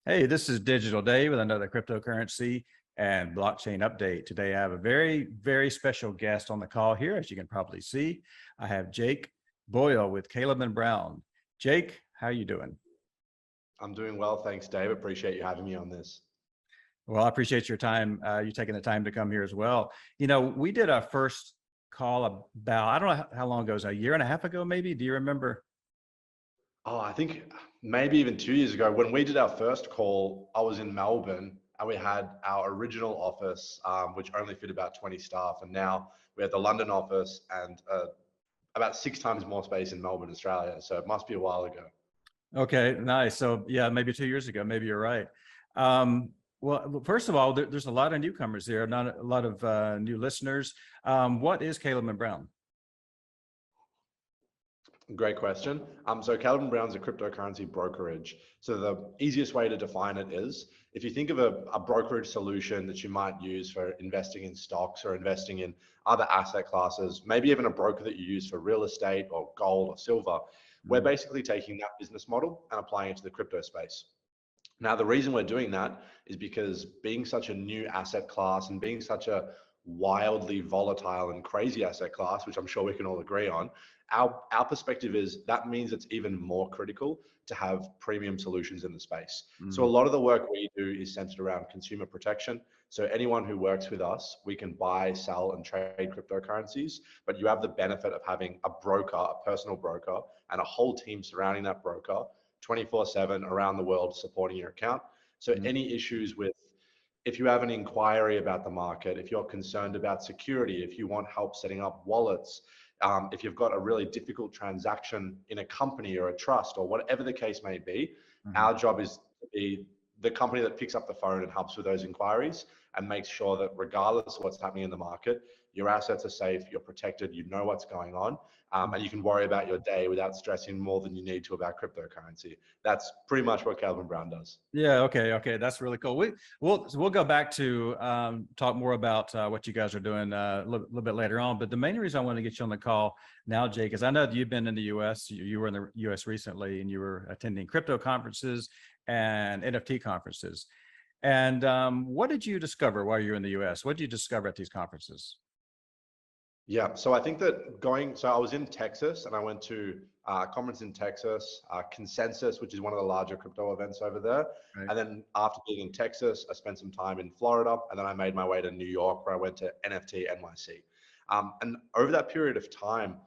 Hey, this is Digital Day with another cryptocurrency and blockchain update. Today, I have a very special guest on the call here. As you can probably see, I have Jake Boyle with Caleb and Brown. Jake, how you doing? I'm doing well, thanks, Dave. Appreciate you having me on this. Well, I appreciate your time, you taking the time to come here as well. You know, we did our first call about, I don't know how long ago, it was a year and a half ago, maybe. Do you remember? Oh, I think maybe even 2 years ago when we did our first call, I was in Melbourne and we had our original office, which only fit about 20 staff. And now we have the London office and about 6 times more space in Melbourne, Australia. So it must be a while ago. Okay, nice. So yeah, maybe 2 years ago, maybe you're right. Well, first of all, there's a lot of newcomers there, not a lot of new listeners. What is Caleb and Brown? Great question. So Calvin Brown's a cryptocurrency brokerage. So the easiest way to define it is if you think of a brokerage solution that you might use for investing in stocks or investing in other asset classes, maybe even a broker that you use for real estate or gold or silver, we're Mhm. basically taking that business model and applying it to the crypto space. Now, the reason we're doing that is because being such a new asset class and being such a wildly volatile and crazy asset class, which I'm sure we can all agree on, our perspective is that means it's even more critical to have premium solutions in the space. So a Mhm. lot of the work we do is centered around consumer protection. So anyone who works with us, we can buy, sell, and trade cryptocurrencies, but you have the benefit of having a broker, a personal broker, and a whole team surrounding that broker 24/7 around the world supporting your account. So Mhm. any issues with if you have an inquiry about the market, if you're concerned about security, if you want help setting up wallets, if you've got a really difficult transaction in a company or a trust or whatever the case may be, Mhm. our job is to be the company that picks up the phone and helps with those inquiries and makes sure that regardless of what's happening in the market, your assets are safe, you're protected, you know what's going on, and you can worry about your day without stressing more than you need to about cryptocurrency. That's pretty much what Calvin Brown does. Yeah. Okay. That's really cool. We'll go back to talk more about what you guys are doing little bit later on. But the main reason I want to get you on the call now, Jake, is I know that you've been in the U.S. You were in the U.S. recently, and you were attending crypto conferences and NFT conferences. And what did you discover while you were in the U.S.? What did you discover at these conferences? Yeah, so I think that so I was in Texas and I went to a conference in Texas, Consensus, which is one of the larger crypto events over there. Right. And then after being in Texas, I spent some time in Florida and then I made my way to New York where I went to NFT NYC. And over that period of time,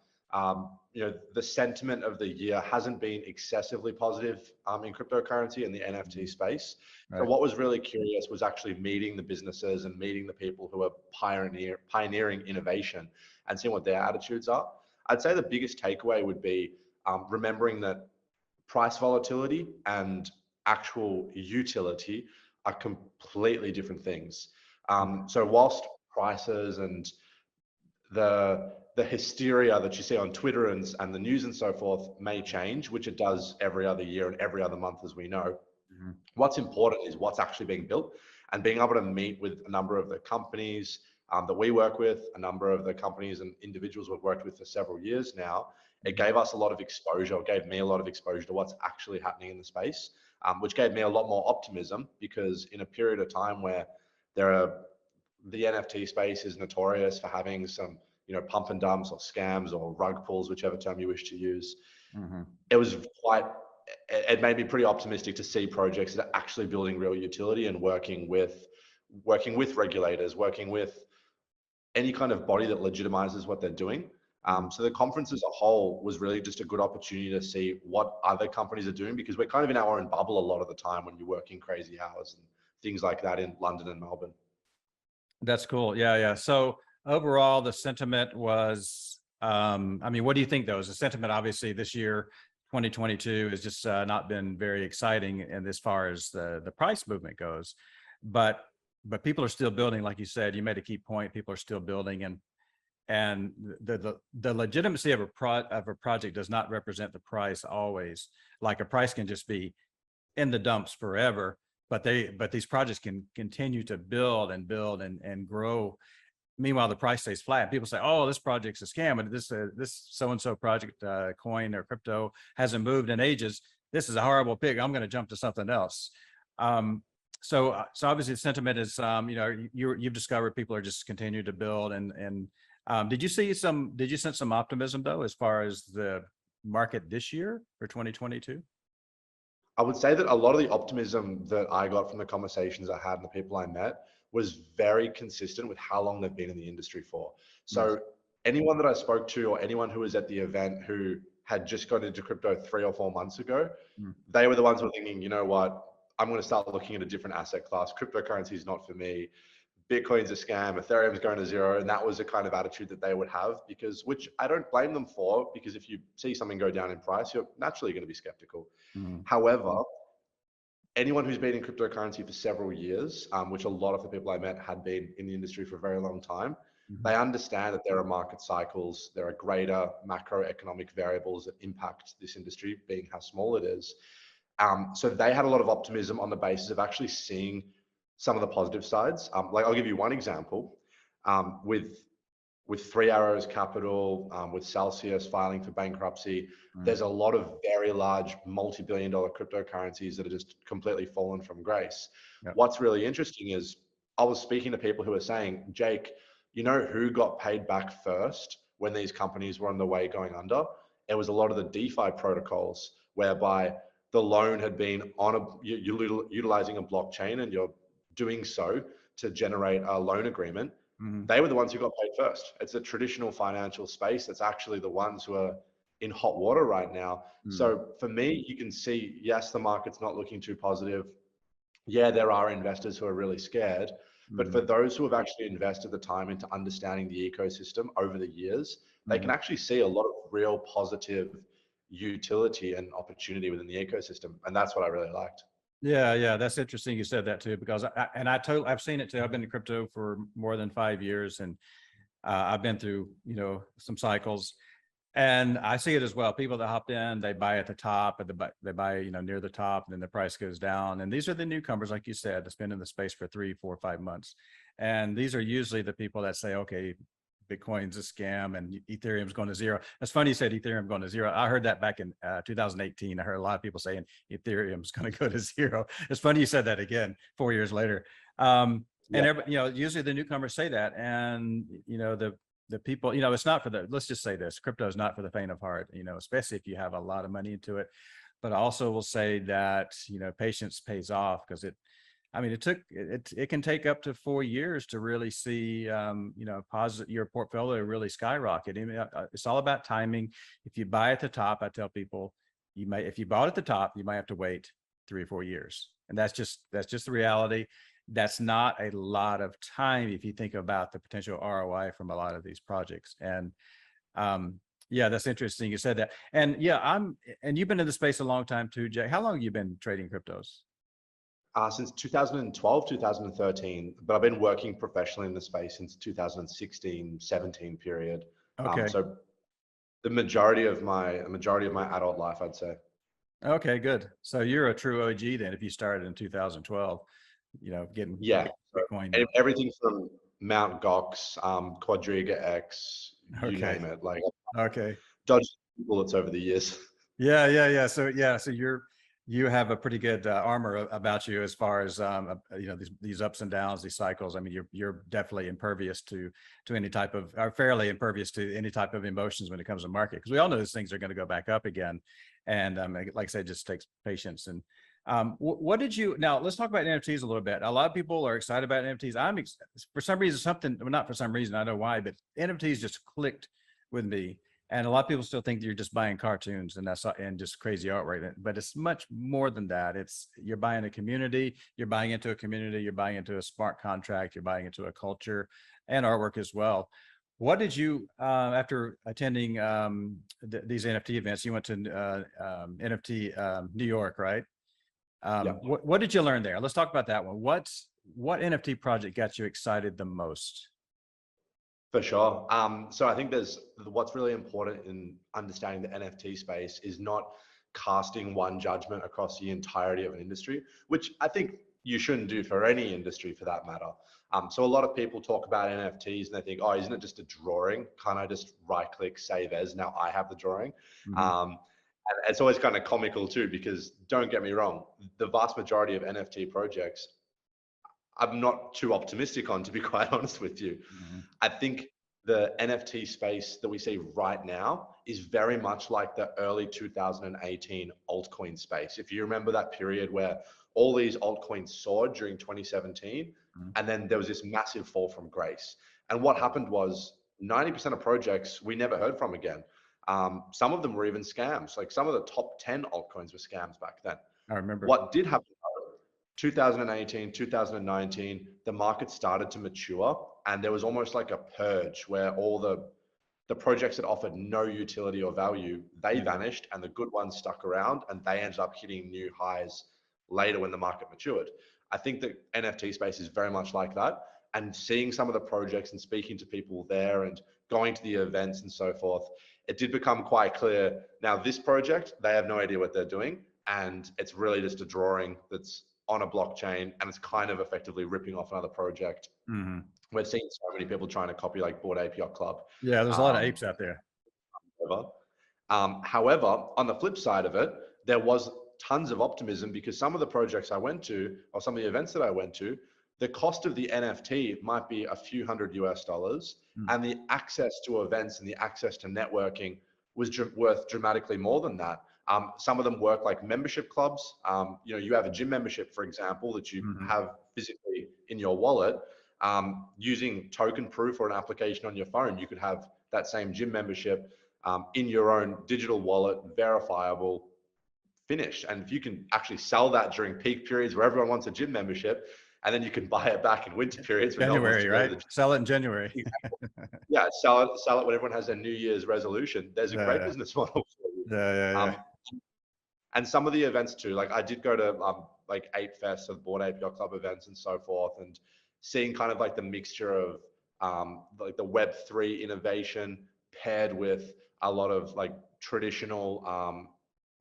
the sentiment of the year hasn't been excessively positive in cryptocurrency and the NFT Mhm. space. So Right. what was really curious was actually meeting the businesses and meeting the people who are pioneering innovation and seeing what their attitudes are. I'd say the biggest takeaway would be remembering that price volatility and actual utility are completely different things. So whilst prices and the hysteria that you see on Twitter and the news and so forth may change, which it does every other year and every other month, as we know, Mhm. what's important is what's actually being built and being able to meet with a number of the companies that we work with, a number of the companies and individuals we've worked with for several years now. It Mhm. gave us a lot of exposure, it gave me a lot of exposure to what's actually happening in the space, which gave me a lot more optimism because in a period of time where there are the NFT space is notorious for having some, pump and dumps or scams or rug pulls, whichever term you wish to use. Mhm. It was quite it made me pretty optimistic to see projects that are actually building real utility and working with regulators, working with any kind of body that legitimizes what they're doing. Mhm. So the conference as a whole was really just a good opportunity to see what other companies are doing because we're kind of in our own bubble a lot of the time when you're working crazy hours and things like that in London and Melbourne. That's cool. Yeah. So overall, the sentiment was, I mean, what do you think though? Is the sentiment obviously this year, 2022 has just not been very exciting in as far as the price movement goes, but people are still building, like you said, you made a key point, people are still building and the legitimacy of a project does not represent the price always. Like a price can just be in the dumps forever, but these projects can continue to build and grow. Meanwhile, the price stays flat. People say, "Oh, this project's a scam," but this so and so project, coin or crypto hasn't moved in ages. This is a horrible pig. I'm going to jump to something else. So obviously the sentiment is, you've discovered people are just continuing to build, and did you sense some optimism though, as far as the market this year for 2022? I would say that a lot of the optimism that I got from the conversations I had and the people I met was very consistent with how long they've been in the industry for. Nice. So anyone that I spoke to or anyone who was at the event who had just got into crypto 3 or 4 months ago, Mm. they were the ones who were thinking, you know what, I'm going to start looking at a different asset class. Cryptocurrency is not for me. Bitcoin's a scam, Ethereum's going to zero. And that was the kind of attitude that they would have, because, which I don't blame them for, because if you see something go down in price, you're naturally going to be skeptical. Mm. However, anyone who's been in cryptocurrency for several years, which a lot of the people I met had been in the industry for a very long time, Mhm. they understand that there are market cycles, there are greater macroeconomic variables that impact this industry, being how small it is. So they had a lot of optimism on the basis of actually seeing some of the positive sides. Like I'll give you one example. With Three Arrows Capital, with Celsius filing for bankruptcy, Mm. there's a lot of very large multi-billion-dollar cryptocurrencies that are just completely fallen from grace. Yep. What's really interesting is I was speaking to people who were saying, Jake, you know who got paid back first when these companies were on the way going under? It was a lot of the DeFi protocols, whereby the loan had been on you're utilizing a blockchain and you're doing so to generate a loan agreement. Mhm. They were the ones who got paid first. It's a traditional financial space that's actually the ones who are in hot water right now. Mm. So for me, you can see, yes, the market's not looking too positive. Yeah, there are investors who are really scared. But Mhm. for those who have actually invested the time into understanding the ecosystem over the years, they can Mhm. actually see a lot of real positive utility and opportunity within the ecosystem. And that's what I really liked. Yeah, yeah, that's interesting. You said that too, because I've seen it too. I've been in crypto for more than 5 years, and I've been through some cycles, and I see it as well. People that hop in, they buy at the top, and they buy near the top, and then the price goes down. And these are the newcomers, like you said, that's been in the space for 3, 4, 5 months, and these are usually the people that say, okay, Bitcoin's a scam and Ethereum's going to zero. It's funny you said Ethereum going to zero. I heard that back in 2018. I heard a lot of people saying Ethereum's going to go to zero. It's funny you said that again 4 years later. Yeah. And usually the newcomers say that, and the people, it's not for let's just say this: crypto is not for the faint of heart. Especially if you have a lot of money into it. But I also will say that patience pays off, because it can take up to 4 years to really see, your portfolio really skyrocket. It's all about timing. If you buy at the top, I tell people, if you bought at the top, you might have to wait 3 or 4 years. And that's just the reality. That's not a lot of time if you think about the potential ROI from a lot of these projects. And yeah, that's interesting. You said that. And yeah, and you've been in the space a long time too, Jay. How long have you been trading cryptos? Since 2012, 2013, but I've been working professionally in the space since 2016, 17 period. Okay. So the majority of my adult life, I'd say. Okay, good. So you're a true OG then, if you started in 2012, getting Yeah. So Bitcoin. everything from Mount Gox, Quadriga X, you Okay. name it, like Okay. dodged bullets over the years. Yeah, yeah, yeah. So you have a pretty good armor about you, as far as these ups and downs, these cycles. I mean, you're definitely impervious to any type of, or fairly impervious to any type of emotions when it comes to market, because we all know those things are going to go back up again, and like I said, it just takes patience. And what did you now? Let's talk about NFTs a little bit. A lot of people are excited about NFTs. For some reason, well, not for some reason, I know why, but NFTs just clicked with me. And a lot of people still think you're just buying cartoons and just crazy art, right? But it's much more than that. You're buying a community, you're buying into a community, you're buying into a smart contract, you're buying into a culture and artwork as well. What did you, after attending these NFT events, you went to NFT New York, right? Yeah. What did you learn there? Let's talk about that one. What NFT project got you excited the most? For sure. So I think there's what's really important in understanding the NFT space is not casting one judgment across the entirety of an industry, which I think you shouldn't do for any industry for that matter. So a lot of people talk about NFTs and they think, oh, isn't it just a drawing? Can't I just right click, save as? Now I have the drawing. Mhm. Um, And it's always kind of comical too, because don't get me wrong, the vast majority of NFT projects, I'm not too optimistic on, to be quite honest with you. Mhm. I think the NFT space that we see right now is very much like the early 2018 altcoin space. If you remember that period where all these altcoins soared during 2017, Mhm. and then there was this massive fall from grace. And what happened was 90% of projects we never heard from again. Some of them were even scams. Like some of the top 10 altcoins were scams back then. I remember. What did happen? 2018, 2019, the market started to mature, and there was almost like a purge where all the projects that offered no utility or value, they vanished, and the good ones stuck around, and they ended up hitting new highs later when the market matured. I think the NFT space is very much like that. And seeing some of the projects and speaking to people there and going to the events and so forth, it did become quite clear. Now, this project, they have no idea what they're doing. And it's really just a drawing that's on a blockchain, and it's kind of effectively ripping off another project. Mhm. We've seen so many people trying to copy like Bored Ape Yacht Club. Yeah, there's a lot of Um, apes out there. However, on the flip side of it, there was tons of optimism because some of the projects I went to, or some of the events that I went to, the cost of the NFT might be a few hundred US dollars, Mm. and the access to events and the access to networking was worth dramatically more than that. Some of them work like membership clubs. You have a gym membership, for example, that you Mhm. have physically in your wallet. Using token proof or an application on your phone, you could have that same gym membership in your own digital wallet, verifiable, finished. And if you can actually sell that during peak periods where everyone wants a gym membership, and then you can buy it back in winter periods when no one wants January, to go to right? the gym. Sell it in January. Yeah, sell it when everyone has their New Year's resolution. There's a great Yeah, business model for you. yeah, yeah, yeah. Um, and some of the events too, like I did go to like Ape Fest, of Bored Ape Yacht Club events and so forth, and seeing kind of like the mixture of like the Web3 innovation paired with a lot of like traditional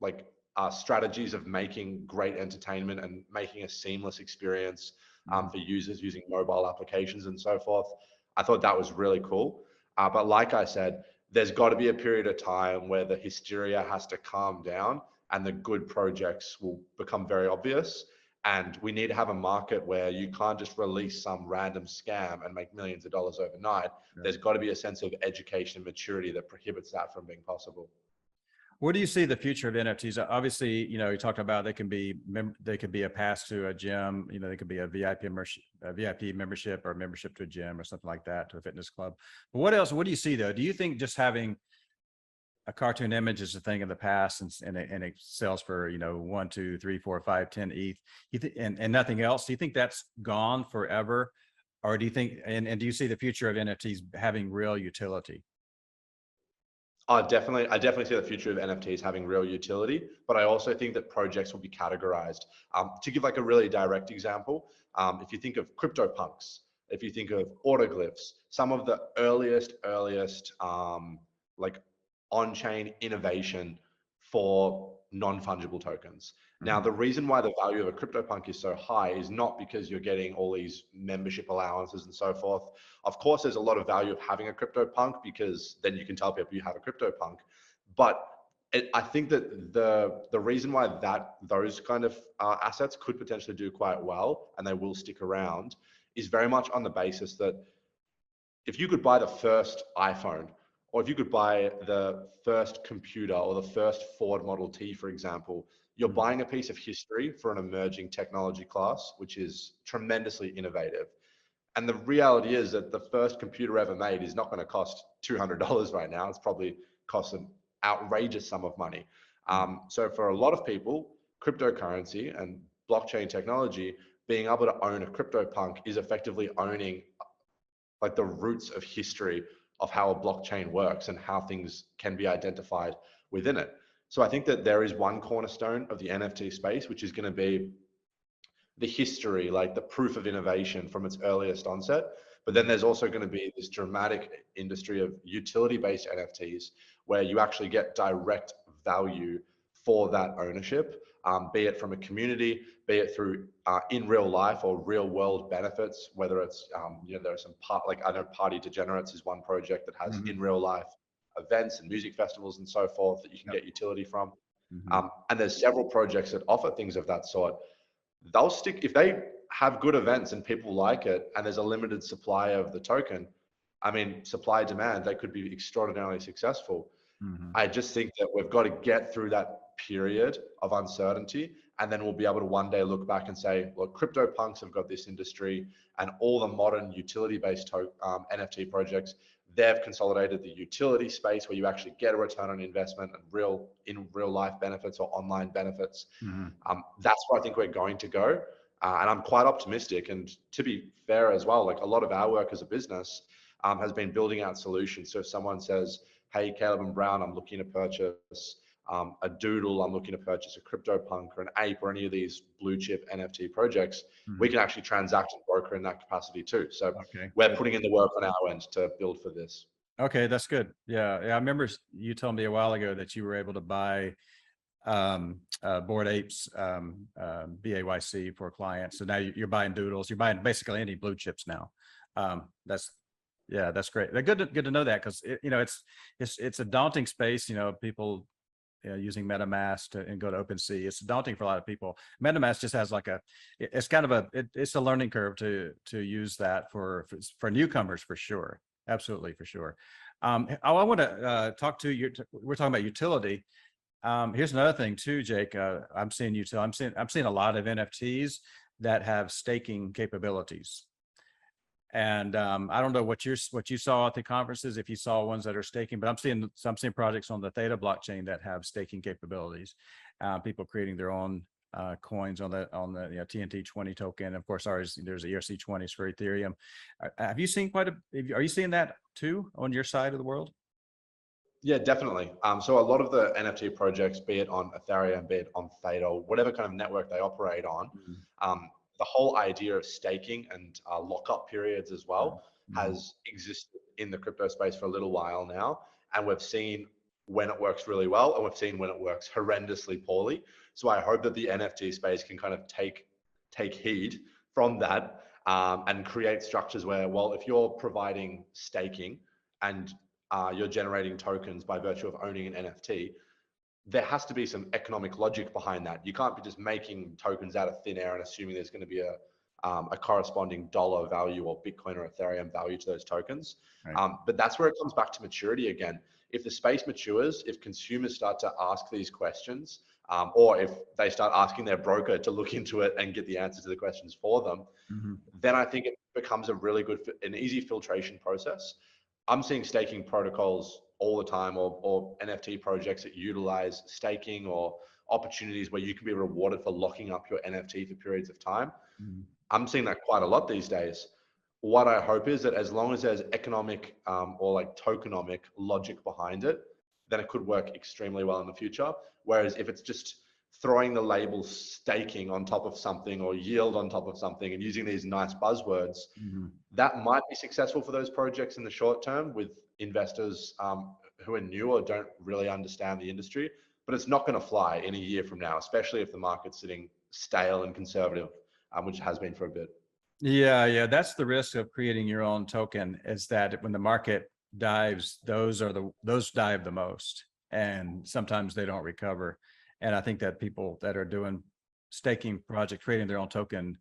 like strategies of making great entertainment and making a seamless experience Mhm. for users using mobile applications and so forth. I thought that was really cool. But like I said, there's got to be a period of time where the hysteria has to calm down and the good projects will become very obvious. And we need to have a market where you can't just release some random scam and make millions of dollars overnight. Yeah. There's got to be a sense of education and maturity that prohibits that from being possible. Where do you see the future of NFTs? Obviously, you talked about they could be a pass to a gym. They could be a VIP membership or a membership to a gym or something like that, to a fitness club. But what else? What do you see though? Do you think just having a cartoon image is a thing of the past, and it sells for 1, 2, 3, 4, 5, 10 ETH, and nothing else? Do you think that's gone forever, or do you think and do you see the future of NFTs having real utility? I definitely see the future of NFTs having real utility, but I also think that projects will be categorized. To give like a really direct example, if you think of CryptoPunks, if you think of autoglyphs, some of the earliest like on-chain innovation for non-fungible tokens. Now, Mhm. the reason why the value of a CryptoPunk is so high is not because you're getting all these membership allowances and so forth. Of course, there's a lot of value of having a CryptoPunk because then you can tell people you have a CryptoPunk. But I think that the reason why those kind of assets could potentially do quite well and they will stick around is very much on the basis that if you could buy the first iPhone, or if you could buy the first computer or the first Ford Model T, for example, you're Mhm. buying a piece of history for an emerging technology class, which is tremendously innovative. And the reality is that the first computer ever made is not going to cost $200 right now. It's probably cost an outrageous sum of money. So for a lot of people, cryptocurrency and blockchain technology, being able to own a CryptoPunk is effectively owning like the roots of history of how a blockchain works and how things can be identified within it. So I think that there is one cornerstone of the NFT space, which is going to be the history, like the proof of innovation from its earliest onset. But then Mhm. there's also going to be this dramatic industry of utility-based NFTs where you actually get direct value for that ownership, be it from a community, be it through in real life or real world benefits, whether it's, there are some like I know Party Degenerates is one project that has Mhm. in real life events and music festivals and so forth that you can Yep. get utility from. And there's several projects that offer things of that sort. They'll stick, if they have good events and people like it, and there's a limited supply of the token, I mean, supply demand, they could be extraordinarily successful. I just think that we've got to get through that period of uncertainty, and then we'll be able to one day look back and say, look, crypto punks have got this industry, and all the modern utility-based NFT projects, they've consolidated the utility space where you actually get a return on investment and in real life benefits or online benefits. That's where I think we're going to go. And I'm quite optimistic. And to be fair as well, like a lot of our work as a business has been building out solutions. So if someone says, hey, Caleb and Brown, I'm looking to purchase a doodle, I'm looking to purchase a CryptoPunk or an ape or any of these blue chip NFT projects, we can actually transact and broker in that capacity too. So we're putting in the work on our end to build for this. Okay, that's good. Yeah, I remember you told me a while ago that you were able to buy Bored Apes BAYC for clients. So now you're buying doodles. You're buying basically any blue chips now. That's great. They're good to know that, because it's a daunting space. People using MetaMask and go to OpenSea. It's daunting for a lot of people. MetaMask just has it's kind of it's a learning curve to use that for newcomers, for sure. Absolutely, for sure. I want to talk to you. We're talking about utility. Here's another thing too, Jake. I'm seeing a lot of NFTs that have staking capabilities. And I don't know what you saw at the conferences, if you saw ones that are staking, but I'm seeing projects on the Theta blockchain that have staking capabilities. People creating their own coins on the TNT20 token. Of course, there's the ERC20s for Ethereum. Have you seen are you seeing that too on your side of the world? Yeah, definitely. So a lot of the NFT projects, be it on Ethereum, be it on Theta, whatever kind of network they operate on, the whole idea of staking and lockup periods as well has existed in the crypto space for a little while now. And we've seen when it works really well, and we've seen when it works horrendously poorly. So I hope that the NFT space can kind of take heed from that and create structures where, well, if you're providing staking and you're generating tokens by virtue of owning an NFT, there has to be some economic logic behind that. You can't be just making tokens out of thin air and assuming there's going to be a corresponding dollar value or Bitcoin or Ethereum value to those tokens. Right. But that's where it comes back to maturity again. If the space matures, if consumers start to ask these questions, or if they start asking their broker to look into it and get the answer to the questions for them, then I think it becomes an easy filtration process. I'm seeing staking protocols all the time, or NFT projects that utilize staking, or opportunities where you can be rewarded for locking up your NFT for periods of time. I'm seeing that quite a lot these days. What I hope is that as long as there's economic or like tokenomic logic behind it, then it could work extremely well in the future. Whereas if it's just throwing the label staking on top of something, or yield on top of something, and using these nice buzzwords, that might be successful for those projects in the short term with investors who are new or don't really understand the industry, but it's not going to fly in a year from now, especially if the market's sitting stale and conservative, which it has been for a bit. Yeah, that's the risk of creating your own token, is that when the market dives, those dive the most, and sometimes they don't recover. And I think that people that are doing staking project, creating their own token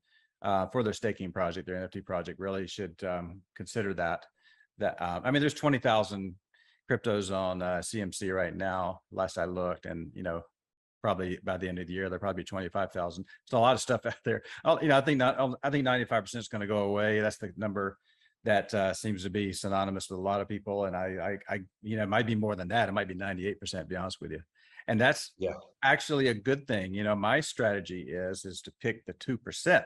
for their staking project, their NFT project, really should consider that. I mean, there's 20,000 cryptos on CMC right now, last I looked, and probably by the end of the year, there'll probably be 25,000. There's a lot of stuff out there. I think 95% is going to go away. That's the number that seems to be synonymous with a lot of people. And I it might be more than that. It might be 98%, to be honest with you. And that's actually a good thing. My strategy is to pick the 2%.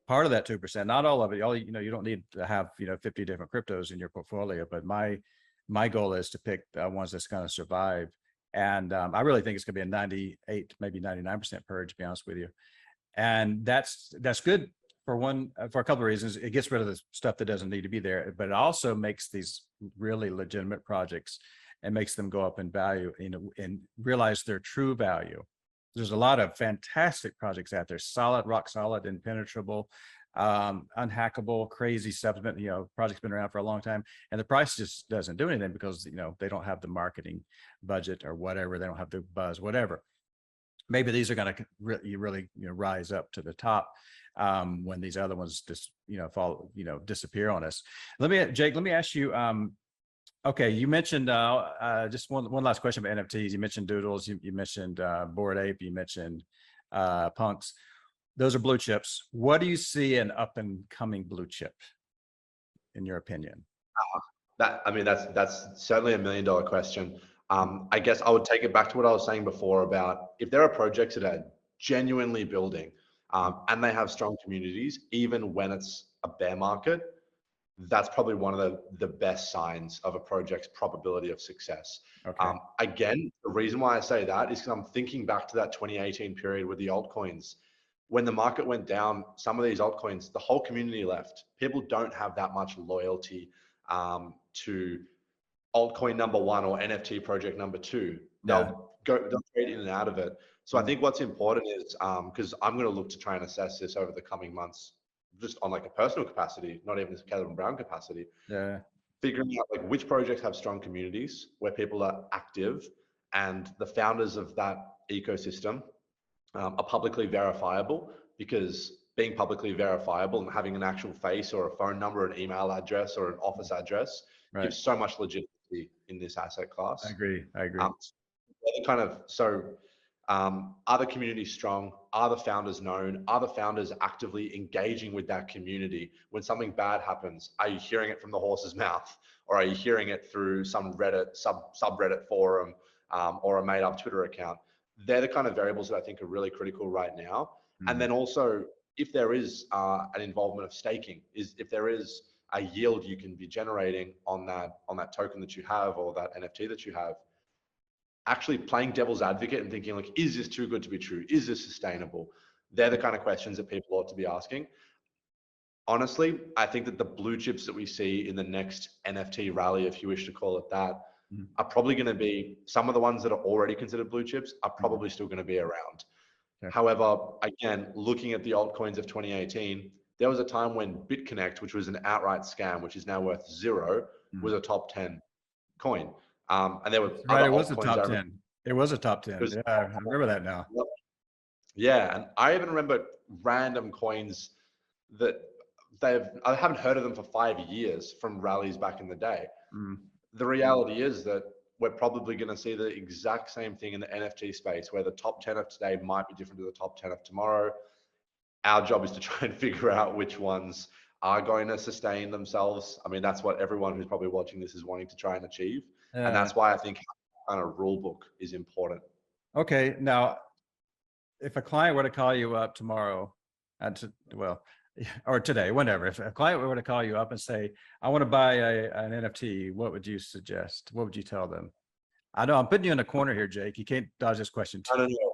Part of that 2%, not all of it. You don't need to have 50 different cryptos in your portfolio, but my goal is to pick ones that's going to survive. And I really think it's going to be a 98, maybe 99% purge, to be honest with you. And that's good for a couple of reasons. It gets rid of the stuff that doesn't need to be there, but it also makes these really legitimate projects and makes them go up in value, and realize their true value. There's a lot of fantastic projects out there, solid, rock solid, impenetrable, unhackable, crazy supplement, project's been around for a long time, and the price just doesn't do anything because, they don't have the marketing budget or whatever. They don't have the buzz, whatever. Maybe these are going to really rise up to the top when these other ones just fall, disappear on us. Jake, let me ask you. Okay, you mentioned just one last question about NFTs. You mentioned Doodles. You mentioned Bored Ape. You mentioned Punks. Those are blue chips. What do you see an up and coming blue chip, in your opinion? That's certainly $1 million question. I guess I would take it back to what I was saying before about if there are projects that are genuinely building and they have strong communities, even when it's a bear market, that's probably one of the best signs of a project's probability of success. Okay. Again, the reason why I say that is because I'm thinking back to that 2018 period with the altcoins. When the market went down, some of these altcoins, the whole community left. People don't have that much loyalty to altcoin number one or NFT project number two. They'll trade in and out of it. So I think what's important is, because I'm going to look to try and assess this over the coming months, just on like a personal capacity, not even a Caleb and Brown capacity. Yeah. Figuring out like which projects have strong communities where people are active and the founders of that ecosystem are publicly verifiable, because being publicly verifiable and having an actual face or a phone number, an email address or an office address gives so much legitimacy in this asset class. I agree. Are the communities strong? Are the founders known? Are the founders actively engaging with that community? When something bad happens, are you hearing it from the horse's mouth, or are you hearing it through some Reddit subreddit forum or a made up Twitter account? They're the kind of variables that I think are really critical right now. And then also, if there is an involvement of staking, if there is a yield you can be generating on that token that you have or that NFT that you have, actually playing devil's advocate and thinking like, is this too good to be true? Is this sustainable? They're the kind of questions that people ought to be asking. Honestly, I think that the blue chips that we see in the next NFT rally, if you wish to call it that, are probably going to be, some of the ones that are already considered blue chips are probably still going to be around. Okay. However, again, looking at the altcoins of 2018, there was a time when BitConnect, which was an outright scam, which is now worth zero, was a top 10 coin. And there were other it was altcoins. A top 10. It was a top 10. Yeah, I remember that now. Yeah, and I even remember random coins that I haven't heard of them for 5 years from rallies back in the day. The reality is that we're probably going to see the exact same thing in the NFT space, where the top 10 of today might be different to the top 10 of tomorrow. Our job is to try and figure out which ones are going to sustain themselves. I mean, that's what everyone who's probably watching this is wanting to try and achieve. And that's why I think kind of rule book is important. Okay. Now, if a client were to call you up tomorrow, or today, whenever, if a client were to call you up and say, I want to buy an NFT, what would you suggest? What would you tell them? I know I'm putting you in a corner here, Jake. You can't dodge this question too. I don't know.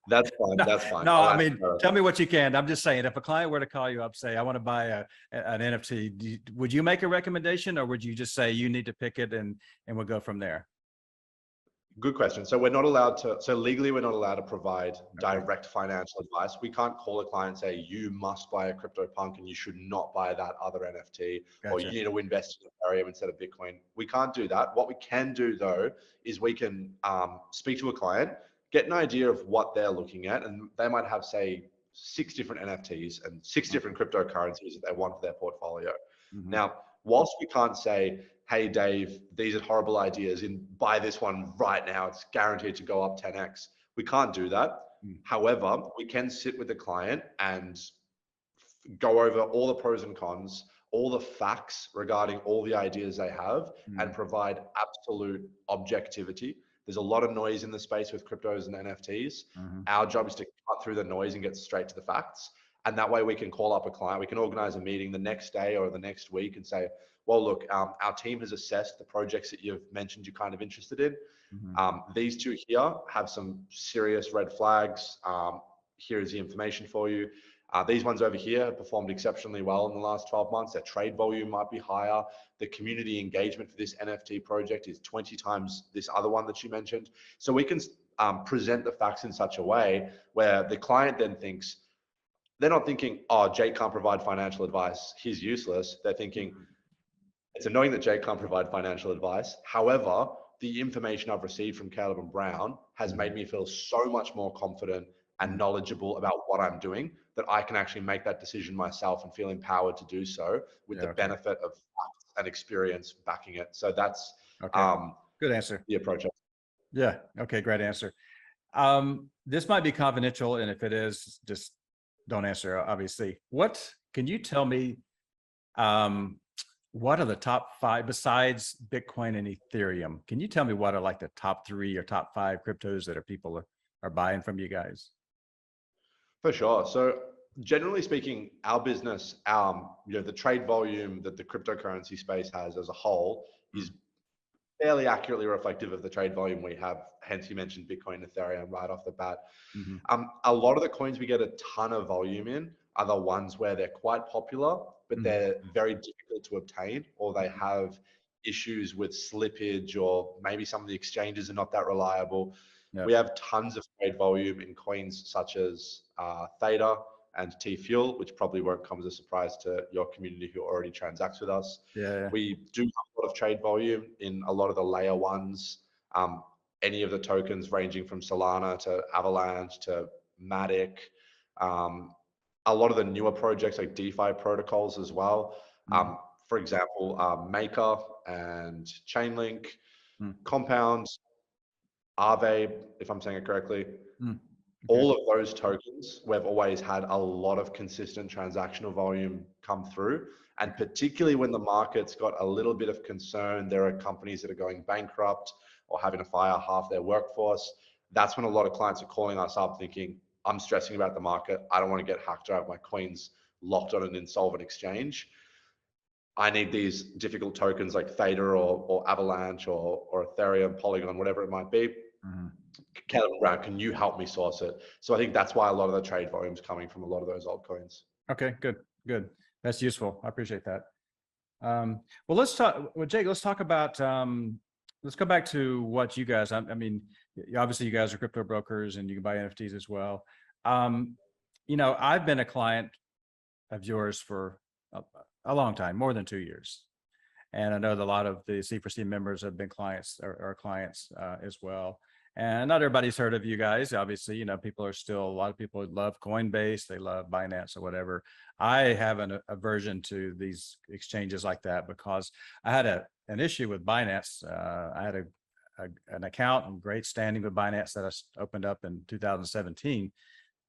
That's fine. That's fine. No, I mean, tell me what you can. I'm just saying, if a client were to call you up, say, I want to buy an NFT, would you make a recommendation, or would you just say you need to pick it and we'll go from there? Good question. So legally, we're not allowed to provide direct financial advice. We can't call a client and say, you must buy a CryptoPunk and you should not buy that other NFT, or you need to invest in Ethereum instead of Bitcoin. We can't do that. What we can do though, is we can speak to a client, get an idea of what they're looking at, and they might have, say, 6 different NFTs and 6 different cryptocurrencies that they want for their portfolio. Now, whilst we can't say, hey, Dave, these are horrible ideas, and buy this one right now, it's guaranteed to go up 10x. We can't do that. However, we can sit with the client and go over all the pros and cons, all the facts regarding all the ideas they have, and provide absolute objectivity. There's a lot of noise in the space with cryptos and NFTs. Our job is to cut through the noise and get straight to the facts. And that way we can call up a client, we can organize a meeting the next day or the next week and say, well, look, our team has assessed the projects that you've mentioned you're kind of interested in. These 2 here have some serious red flags. Here's the information for you. These ones over here have performed exceptionally well in the last 12 months. Their trade volume might be higher. The community engagement for this NFT project is 20 times this other one that you mentioned. So we can present the facts in such a way where the client then thinks, they're not thinking, oh, Jake can't provide financial advice, he's useless. They're thinking, it's annoying that Jake can't provide financial advice. However, the information I've received from Caleb and Brown has made me feel so much more confident and knowledgeable about what I'm doing that I can actually make that decision myself and feel empowered to do so with the benefit of facts and experience backing it. So that's Good answer. the approach. Yeah. Okay. Great answer. This might be confidential, and if it is, just don't answer, obviously. What can you tell me? What are the top 5 besides Bitcoin and Ethereum? Can you tell me what are like the top 3 or top 5 cryptos that people are buying from you guys? For sure. So generally speaking, our business, the trade volume that the cryptocurrency space has as a whole is fairly accurately reflective of the trade volume we have. Hence, you mentioned Bitcoin, Ethereum right off the bat. A lot of the coins we get a ton of volume in are the ones where they're quite popular, but they're very difficult to obtain, or they have issues with slippage, or maybe some of the exchanges are not that reliable. We have tons of trade volume in coins such as Theta and T-Fuel, which probably won't come as a surprise to your community who already transacts with us. We do have a lot of trade volume in a lot of the layer ones, any of the tokens ranging from Solana to Avalanche to Matic, a lot of the newer projects like DeFi protocols as well. For example, Maker and Chainlink, Compound, Aave, if I'm saying it correctly. All of those tokens, we've always had a lot of consistent transactional volume come through. And particularly when the market's got a little bit of concern, there are companies that are going bankrupt or having to fire half their workforce. That's when a lot of clients are calling us up thinking, I'm stressing about the market. I don't want to get hacked or have my coins locked on an insolvent exchange. I need these difficult tokens like Theta or Avalanche or Ethereum, Polygon, whatever it might be. Caleb Brown, can you help me source it? So I think that's why a lot of the trade volume is coming from a lot of those altcoins. Okay, good. That's useful. I appreciate that. Well, let's talk. Well, Jake, let's talk about. Let's go back to what you guys. I mean, obviously, you guys are crypto brokers, and you can buy NFTs as well. I've been a client of yours for a long time, more than 2 years, and I know that a lot of the C4C members have been clients or clients as well. And not everybody's heard of you guys. Obviously, people are still, a lot of people love Coinbase, they love Binance or whatever. I have an aversion to these exchanges like that because I had an issue with Binance. I had an account in great standing with Binance that I opened up in 2017,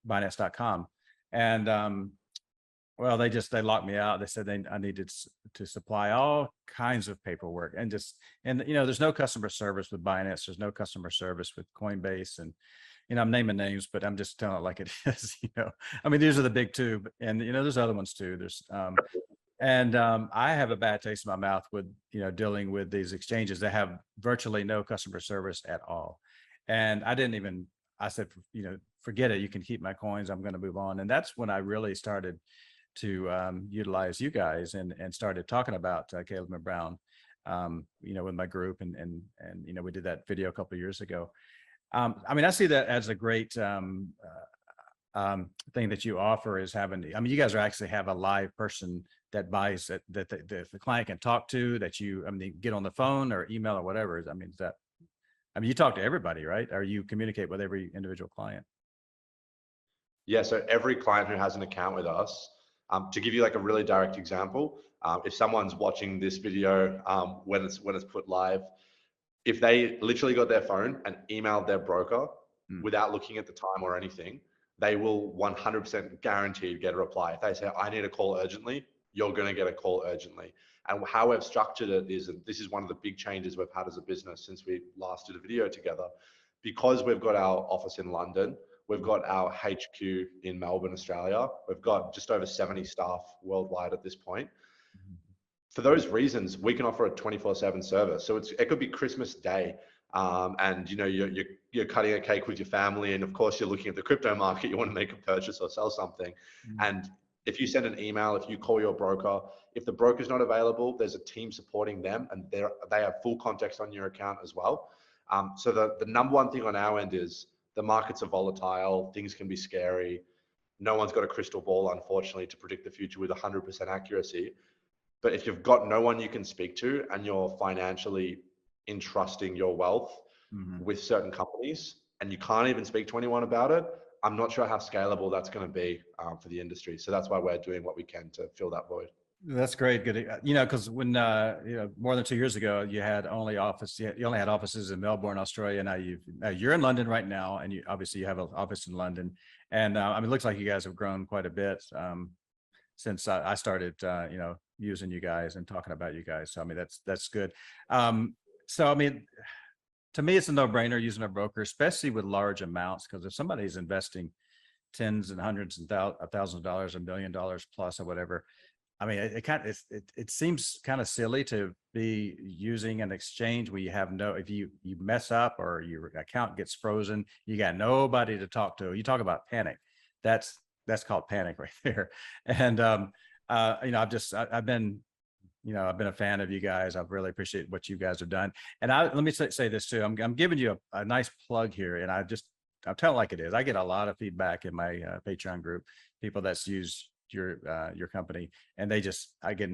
Binance.com. And well, they locked me out. They said I needed to supply all kinds of paperwork and there's no customer service with Binance. There's no customer service with Coinbase, and I'm naming names, but I'm just telling it like it is. I mean, these are the big two, and there's other ones too. There's I have a bad taste in my mouth with dealing with these exchanges that have virtually no customer service at all. And I said, forget it. You can keep my coins. I'm going to move on. And that's when I really started to utilize you guys and started talking about Caleb and Brown, with my group, and we did that video a couple of years ago. I mean, I see that as a great thing that you offer is having. I mean, you guys actually have a live person that buys it that the client can talk to. That get on the phone or email or whatever. I mean, you talk to everybody, right? Or you communicate with every individual client? Yeah. So every client who has an account with us. To give you like a really direct example, if someone's watching this video when it's put live, if they literally got their phone and emailed their broker without looking at the time or anything, they will 100% guaranteed get a reply. If they say, I need a call urgently, you're going to get a call urgently. And how we've structured it is, and this is one of the big changes we've had as a business since we last did a video together, because we've got our office in London, we've got our HQ in Melbourne, Australia. We've got just over 70 staff worldwide at this point. For those reasons, we can offer a 24/7 service. So it could be Christmas Day, and you're cutting a cake with your family, and of course you're looking at the crypto market. You want to make a purchase or sell something, and if you send an email, if you call your broker, if the broker's not available, there's a team supporting them, and they have full context on your account as well. So the number one thing on our end is the markets are volatile, things can be scary. no one's got a crystal ball, unfortunately, to predict the future with 100% accuracy. But if you've got no one you can speak to and you're financially entrusting your wealth Mhm. with certain companies and you can't even speak to anyone about it, I'm not sure how scalable that's going to be for the industry. So that's why we're doing what we can to fill that void. That's great. Good. Because when more than 2 years ago, you had only you only had offices in Melbourne, Australia. Now you're in London right now, and you obviously you have an office in London. And I mean, it looks like you guys have grown quite a bit since I started, using you guys and talking about you guys. So I mean, that's good. So I mean, to me, it's a no-brainer using a broker, especially with large amounts, because if somebody's investing tens and hundreds and thousands of dollars, $1 million plus, or whatever. I mean, it seems kind of silly to be using an exchange where you have if you mess up or your account gets frozen, you got nobody to talk to. You talk about panic. That's called panic right there. And I've been a fan of you guys. I really appreciate what you guys have done. And let me say this too. I'm giving you a nice plug here, and I'll tell it like it is. I get a lot of feedback in my Patreon group, people that's used your company, and I get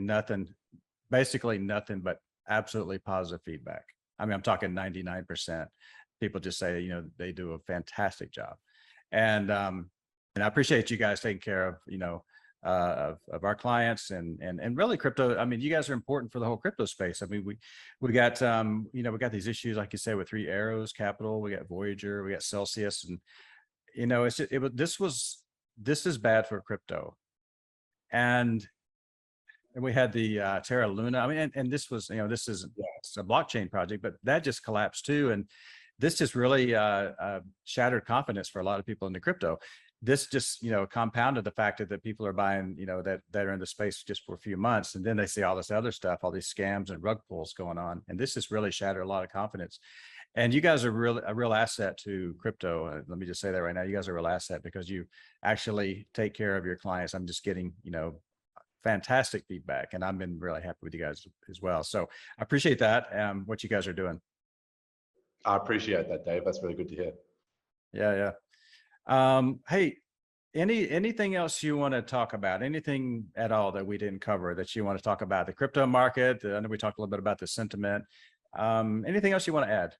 basically nothing but absolutely positive feedback. I mean, I'm talking 99%. People just say, they do a fantastic job. And I appreciate you guys taking care of, of our clients and really crypto. I mean, you guys are important for the whole crypto space. I mean, we got we got these issues, like you say, with Three Arrows Capital, we got Voyager, we got Celsius, and this is bad for crypto. And we had the Terra Luna. I mean, and this was, this is it's a blockchain project, but that just collapsed too. And this just really shattered confidence for a lot of people in the crypto. This just, compounded the fact that people are buying, that are in the space just for a few months. And then they see all this other stuff, all these scams and rug pulls going on. And this just really shattered a lot of confidence. And you guys are a real asset to crypto. Let me just say that right now. You guys are a real asset because you actually take care of your clients. I'm just getting, fantastic feedback, and I've been really happy with you guys as well. So I appreciate that, what you guys are doing. I appreciate that, Dave. That's really good to hear. Yeah. Hey, anything else you want to talk about? Anything at all that we didn't cover that you want to talk about? The crypto market. I know we talked a little bit about the sentiment. Anything else you want to add?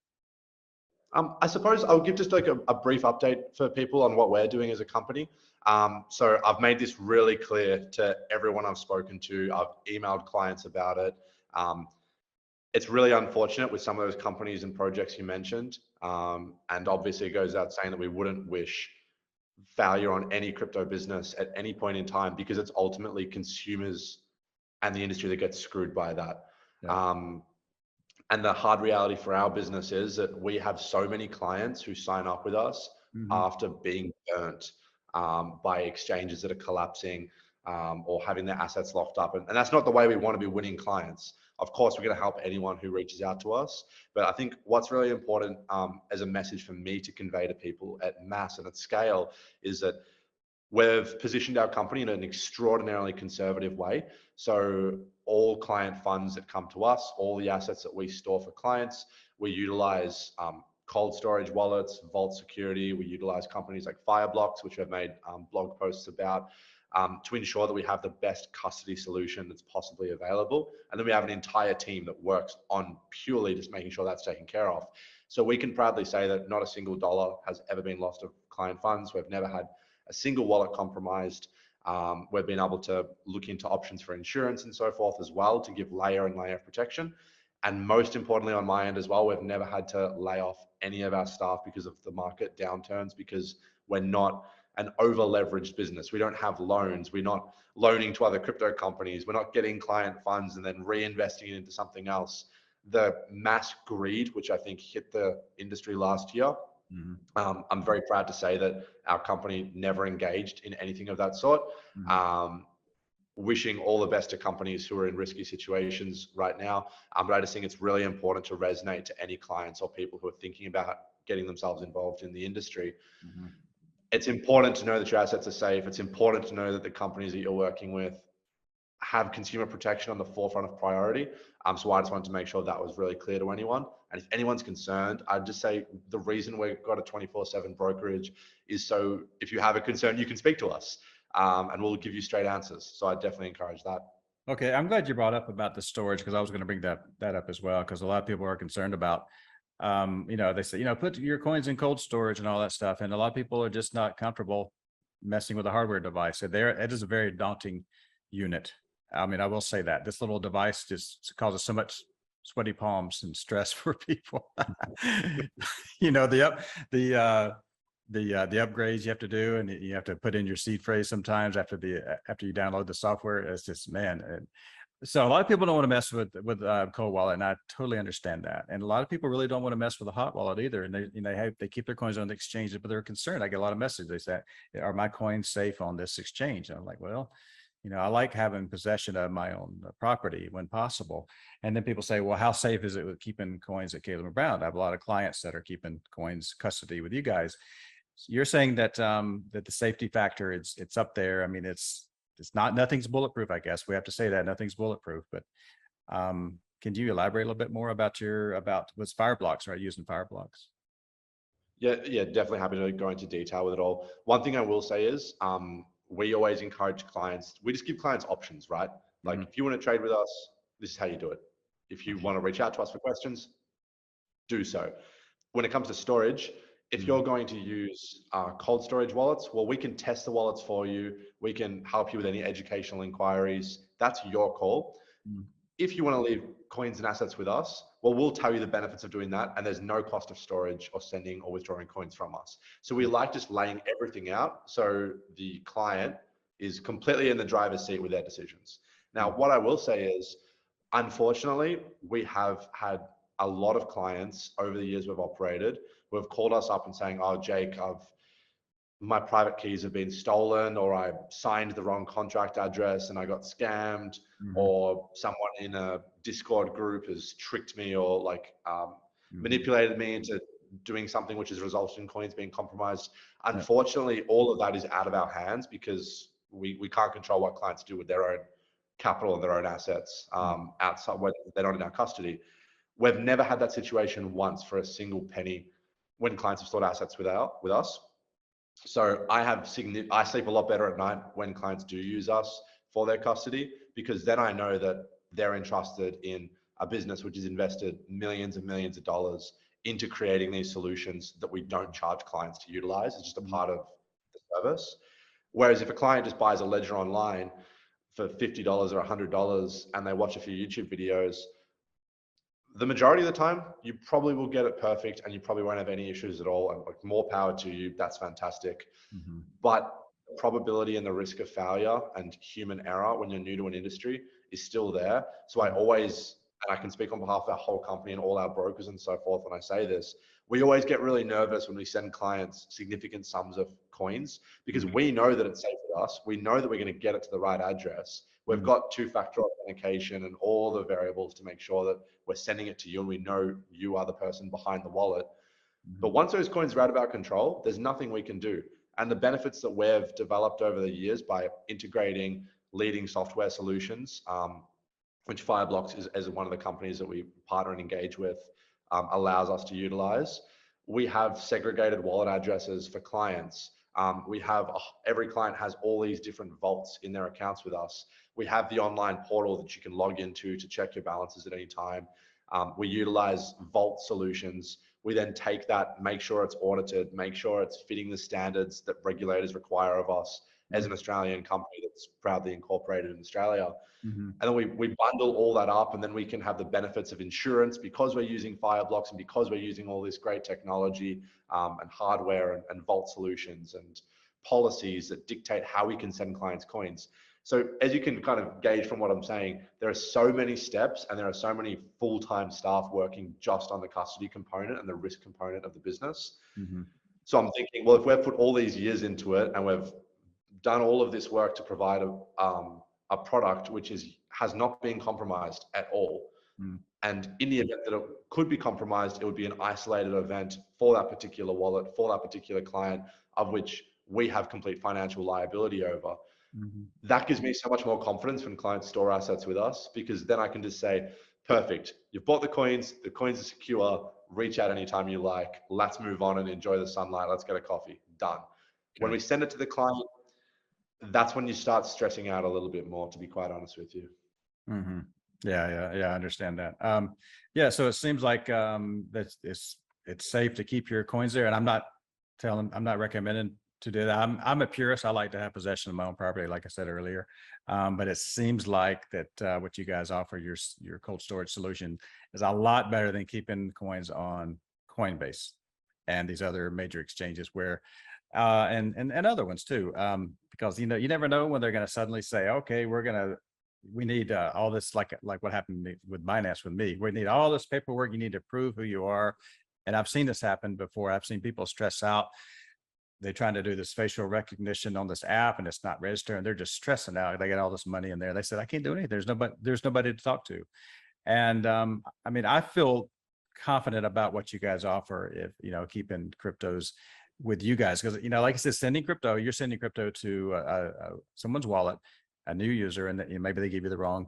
I suppose I'll give just like a brief update for people on what we're doing as a company. So I've made this really clear to everyone I've spoken to. I've emailed clients about it. It's really unfortunate with some of those companies and projects you mentioned. And obviously it goes out saying that we wouldn't wish failure on any crypto business at any point in time, because it's ultimately consumers and the industry that gets screwed by that. Yeah. And the hard reality for our business is that we have so many clients who sign up with us after being burnt by exchanges that are collapsing or having their assets locked up. And that's not the way we want to be winning clients. Of course, we're going to help anyone who reaches out to us. But I think what's really important as a message for me to convey to people at mass and at scale is that we've positioned our company in an extraordinarily conservative way. So all client funds that come to us, all the assets that we store for clients, we utilize cold storage wallets, vault security. We utilize companies like Fireblocks, which I've made blog posts about, to ensure that we have the best custody solution that's possibly available. And then we have an entire team that works on purely just making sure that's taken care of. So we can proudly say that not a single dollar has ever been lost of client funds. We've never had a single wallet compromised. We've been able to look into options for insurance and so forth as well to give layer and layer of protection. And most importantly on my end as well, we've never had to lay off any of our staff because of the market downturns, because we're not an over leveraged business. We don't have loans. We're not loaning to other crypto companies. We're not getting client funds and then reinvesting it into something else. The mass greed, which I think hit the industry last year, I'm very proud to say that our company never engaged in anything of that sort. Wishing all the best to companies who are in risky situations right now. But I just think it's really important to resonate to any clients or people who are thinking about getting themselves involved in the industry. It's important to know that your assets are safe. It's important to know that the companies that you're working with have consumer protection on the forefront of priority. So I just wanted to make sure that was really clear to anyone. And if anyone's concerned, I'd just say the reason we've got a 24/7 brokerage is so if you have a concern, you can speak to us, and we'll give you straight answers. So I definitely encourage that. Okay, I'm glad you brought up about the storage, because I was going to bring that up as well, because a lot of people are concerned about, they say, put your coins in cold storage and all that stuff, and a lot of people are just not comfortable messing with a hardware device. So it is a very daunting unit. I mean, I will say that this little device just causes so much sweaty palms and stress for people. The upgrades you have to do, and you have to put in your seed phrase sometimes after you download the software. It's just, man. So a lot of people don't want to mess with cold wallet, and I totally understand that. And a lot of people really don't want to mess with a hot wallet either. And they keep their coins on the exchange, but they're concerned. I get a lot of messages. They say, "Are my coins safe on this exchange?" And I'm like, well, I like having possession of my own property when possible. And then people say, well, how safe is it with keeping coins at Caleb and Brown? I have a lot of clients that are keeping coins custody with you guys. You're saying that that the safety factor, it's up there. I mean, it's not, nothing's bulletproof, I guess. We have to say that nothing's bulletproof, but can you elaborate a little bit more about what's Fireblocks, right? Using Fireblocks. Yeah, definitely happy to go into detail with it all. One thing I will say is we always encourage clients, we just give clients options, right? Like if you want to trade with us, this is how you do it. If you want to reach out to us for questions, do so. When it comes to storage, if you're going to use cold storage wallets, well, we can test the wallets for you. We can help you with any educational inquiries. That's your call. If you want to leave coins and assets with us, well, we'll tell you the benefits of doing that. And there's no cost of storage or sending or withdrawing coins from us. So we like just laying everything out so the client is completely in the driver's seat with their decisions. Now, what I will say is, unfortunately, we have had a lot of clients over the years we've operated who have called us up and saying, "Oh, Jake, my private keys have been stolen, or I signed the wrong contract address and I got scammed, or someone in a Discord group has tricked me or manipulated me into doing something which has resulted in coins being compromised." Unfortunately, all of that is out of our hands because we can't control what clients do with their own capital and their own assets outside when they're not in our custody. We've never had that situation once for a single penny when clients have stored assets with us. So I sleep a lot better at night when clients do use us for their custody, because then I know that they're entrusted in a business which has invested millions and millions of dollars into creating these solutions that we don't charge clients to utilize. It's just a part of the service. Whereas if a client just buys a ledger online for $50 or $100 and they watch a few YouTube videos, the majority of the time, you probably will get it perfect and you probably won't have any issues at all. And like, more power to you. That's fantastic. But the probability and the risk of failure and human error when you're new to an industry is still there. So I always, and I can speak on behalf of our whole company and all our brokers and so forth when I say this, we always get really nervous when we send clients significant sums of coins, because we know that it's safe with us. We know that we're going to get it to the right address. We've got two-factor authentication and all the variables to make sure that we're sending it to you and we know you are the person behind the wallet. But once those coins are out of our control, there's nothing we can do. And the benefits that we've developed over the years by integrating leading software solutions, which Fireblocks is one of the companies that we partner and engage with, allows us to utilize. We have segregated wallet addresses for clients. Every client has all these different vaults in their accounts with us. We have the online portal that you can log into to check your balances at any time. We utilize vault solutions. We then take that, make sure it's audited, make sure it's fitting the standards that regulators require of us as an Australian company that's proudly incorporated in Australia. And then we bundle all that up, and then we can have the benefits of insurance because we're using Fireblocks and because we're using all this great technology and hardware and vault solutions and policies that dictate how we can send clients coins. So as you can kind of gauge from what I'm saying, there are so many steps and there are so many full-time staff working just on the custody component and the risk component of the business. So I'm thinking, well, if we've put all these years into it and we've done all of this work to provide a product which has not been compromised at all, and in the event that it could be compromised, it would be an isolated event for that particular wallet, for that particular client, of which we have complete financial liability over. Mhm. That gives me so much more confidence when clients store assets with us, because then I can just say, perfect, you've bought the coins are secure, reach out anytime you like, let's move on and enjoy the sunlight, let's get a coffee, done. When Okay. we send it to the client, that's when you start stressing out a little bit more, to be quite honest with you. Hmm. Yeah. I understand that. Yeah. So it seems like that it's safe to keep your coins there, and I'm not recommending to do that. I'm a purist. I like to have possession of my own property, like I said earlier. But it seems like that what you guys offer, your cold storage solution, is a lot better than keeping coins on Coinbase and these other major exchanges where and other ones too, because you never know when they're going to suddenly say, okay, we need all this, like what happened with Binance with me. We need all this paperwork. You need to prove who you are. And I've seen this happen before. I've seen people stress out. They're trying to do this facial recognition on this app and it's not registered. And they're just stressing out. They get all this money in there. They said, I can't do anything. There's nobody to talk to. And I mean, I feel confident about what you guys offer if, keeping cryptos with you guys. Because, like I said, you're sending crypto to someone's wallet, a new user, and that, maybe they give you the wrong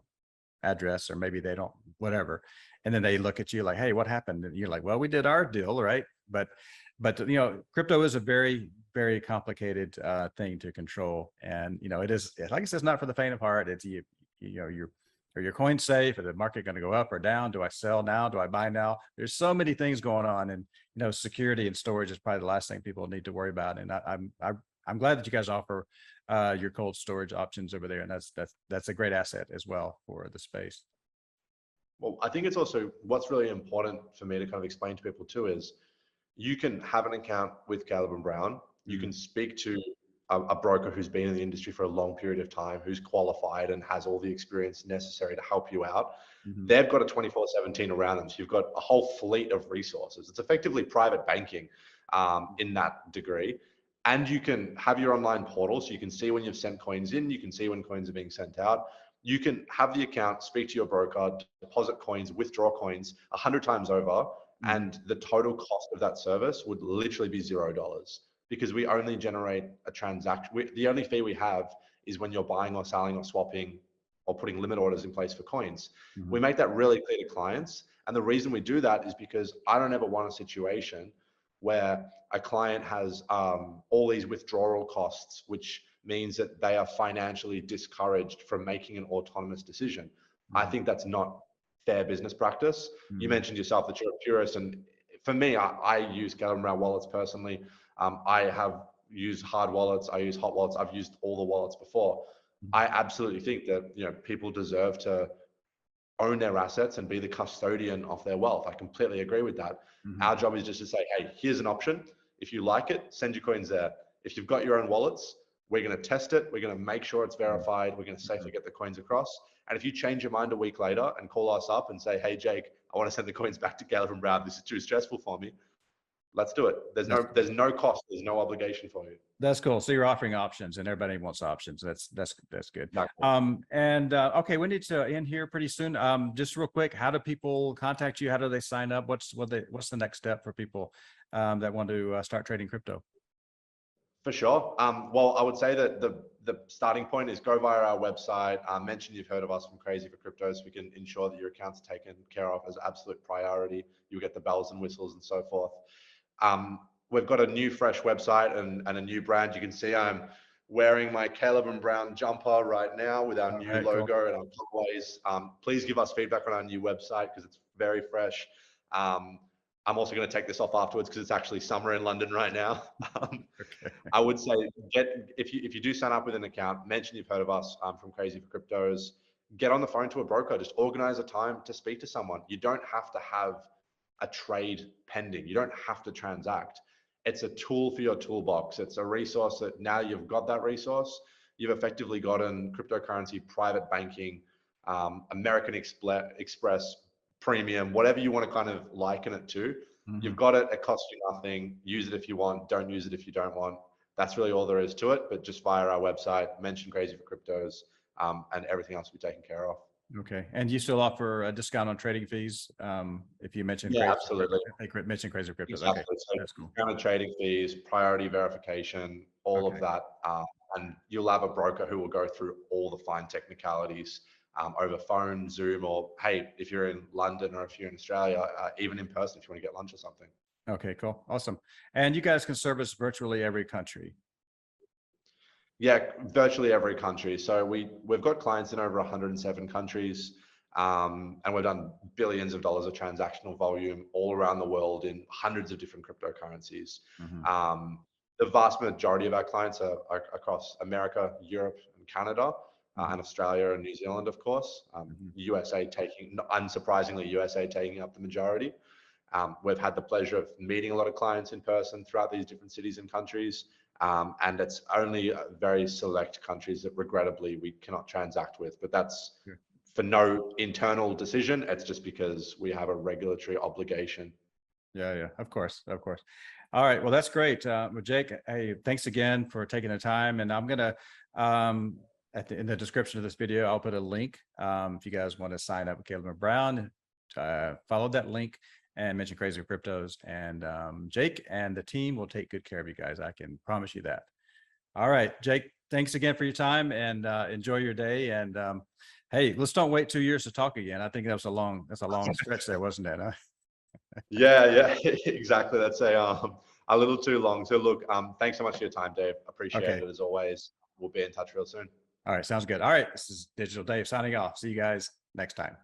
address, or maybe they don't, whatever. And then they look at you like, hey, what happened? And you're like, well, we did our deal, right? But crypto is a very, very complicated thing to control. And, it is, like I said, it's not for the faint of heart. It's are your coins safe? Is the market going to go up or down? Do I sell now? Do I buy now? There's so many things going on, and security and storage is probably the last thing people need to worry about. And I'm glad that you guys offer your cold storage options over there, and that's a great asset as well for the space. Well, I think it's also, what's really important for me to kind of explain to people too is, you can have an account with Caleb and Brown. You Mm. can speak to a broker who's been in the industry for a long period of time, who's qualified and has all the experience necessary to help you out. Mhm. They've got a 24/7 team around them. So you've got a whole fleet of resources. It's effectively private banking in that degree. And you can have your online portal, so you can see when you've sent coins in, you can see when coins are being sent out. You can have the account, speak to your broker, deposit coins, withdraw coins 100 times over, Mhm. and the total cost of that service would literally be $0, because we only generate a transaction. The only fee we have is when you're buying or selling or swapping or putting limit orders in place for coins. We Mhm. make that really clear to clients. And the reason we do that is because I don't ever want a situation where a client has all these withdrawal costs, which means that they are financially discouraged from making an autonomous decision. I Mhm. think that's not fair business practice. You Mhm. mentioned yourself that you're a purist, and for me, I use Galen Brown wallets personally. I have used hard wallets, I use hot wallets, I've used all the wallets before. I absolutely think that people deserve to own their assets and be the custodian of their wealth. I completely agree with that. Mhm. Our job is just to say, hey, here's an option. If you like it, send your coins there. If you've got your own wallets, we're going to test it. We're going to make sure it's verified. We're going to safely Mhm. get the coins across. And if you change your mind a week later and call us up and say, hey, Jake, I want to send the coins back to Caleb and Brad, this is too stressful for me, let's do it. That's There's no cost. There's no obligation for you. That's cool. So you're offering options, and everybody wants options. That's good. Exactly. And okay, we need to end here pretty soon. Just real quick, how do people contact you? How do they sign up? What's the next step for people that want to start trading crypto? For sure. Well, I would say that the starting point is go via our website. Mention you've heard of us from Crazy for Crypto, so we can ensure that your account's taken care of as absolute priority. You'll get the bells and whistles and so forth. We've got a new, fresh website and a new brand. You can see I'm wearing my Caleb and Brown jumper right now with our All new right, cool. logo and our colorways. Please give us feedback on our new website because it's very fresh. I'm also going to take this off afterwards because it's actually summer in London right now. Okay. I would say if you do sign up with an account, mention you've heard of us from Crazy for Cryptos. Get on the phone to a broker. Just organize a time to speak to someone. You don't have to have a trade pending. You don't have to transact. It's a tool for your toolbox. It's a resource that now you've got that resource. You've effectively gotten cryptocurrency, private banking, American Express, premium, whatever you want to kind of liken it to. You've Mhm. got it. It costs you nothing. Use it if you want. Don't use it if you don't want. That's really all there is to it. But just via our website, mention Crazy for Cryptos, and everything else will be taken care of. Okay. And you still offer a discount on trading fees if you mention Yeah, crazy crypto, absolutely. if they mention crazy cryptos. Okay, Exactly. So that's cool. discounted trading fees, priority verification, all of Okay. that. and you'll have a broker who will go through all the fine technicalities over phone, Zoom, or hey, if you're in London or if you're in Australia, even in person if you want to get lunch or something. Okay, cool. Awesome. And you guys can service virtually every country. Yeah, virtually every country. So we've got clients in over 107 countries, and we've done billions of dollars of transactional volume all around the world in hundreds of different cryptocurrencies. Mhm. The vast majority of our clients are across America, Europe, and Canada, and Mhm. Australia and New Zealand, of course. Mhm. USA taking, unsurprisingly, USA taking up the majority. We've had the pleasure of meeting a lot of clients in person throughout these different cities and countries. And it's only very select countries that regrettably we cannot transact with, but that's Sure. for no internal decision. It's just because we have a regulatory obligation. Yeah, yeah, of course, of course. All right, well, that's great. Well, Jake, hey, thanks again for taking the time. And I'm gonna, in the description of this video, I'll put a link. If you guys want to sign up with Caleb Brown, follow that link and mention Crazy Cryptos. And Jake and the team will take good care of you guys. I can promise you that. All right, Jake, thanks again for your time, and enjoy your day. And hey, let's don't wait 2 years to talk again. I think that's a long stretch there, wasn't it? Huh? Yeah, exactly. That's a little too long. So look, thanks so much for your time, Dave. Appreciate Okay. it as always. We'll be in touch real soon. All right. Sounds good. All right. This is Digital Dave signing off. See you guys next time.